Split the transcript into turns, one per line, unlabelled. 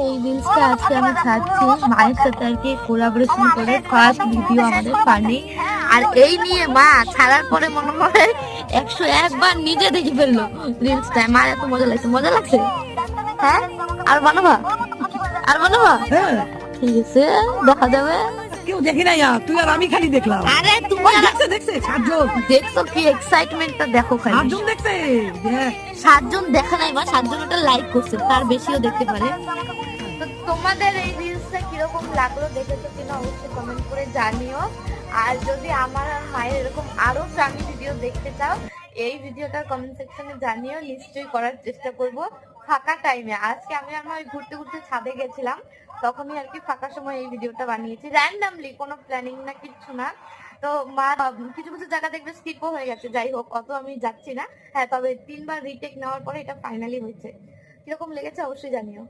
এই রিলসটা আজকে আমি ছাড়ছি মায়ের সাথে আর কি কোলাবোরেশন করে, ফার্স্ট ভিডিও আমাদের ফানি। আর এই নিয়ে মা ছাড়ার পরে মনে হয় 101 বার নিজে দেখে ফেললো রিলসটা। মার এত মজা লাগছে, মজা লাগছে। হ্যাঁ, আর বানাবা, আর বানাবা?
হ্যাঁ,
ঠিক আছে, দেখা যাবে।
কেউ দেখি নাই, তুই আর আমি খালি দেখলাম।
আরে তুমি আর
দেখছে 7 জন।
দেখছো কি এক্সাইটমেন্টটা দেখো খালি।
7 জন দেখছে, দেখ।
7 জন দেখা নাই বা 7 জন ওটা লাইক করছে, তার বেশিও দেখতে পারে। তো তোমাদের এই রিলসটা কিরকম লাগলো, দেখেছো কিনা অবশ্যই কমেন্ট করে জানিও। আর যদি আমার আর মায়ের এরকম আরো ফানি ভিডিও দেখতে চাও, এই ভিডিওটা কমেন্ট সেকশনে জানিও, নিশ্চয়ই করার চেষ্টা করব ফাঁকা টাইমে। আজকে আমি আমার ঘুরতে ঘুরতে ছাদে গেছিলাম, তখনই আর কি ফাঁকা সময় এই ভিডিওটা বানিয়েছি, র্যান্ডামলি, কোনো প্ল্যানিং না, কিচ্ছু না। তো মা কিছু কিছু জায়গা দেখবে স্কিপও হয়ে গেছে, যাই হোক অত আমি যাচ্ছি না। হ্যাঁ, তবে 3 বার রিটেক নেওয়ার পরে এটা ফাইনালি হয়েছে। কিরকম লেগেছে অবশ্যই জানিও।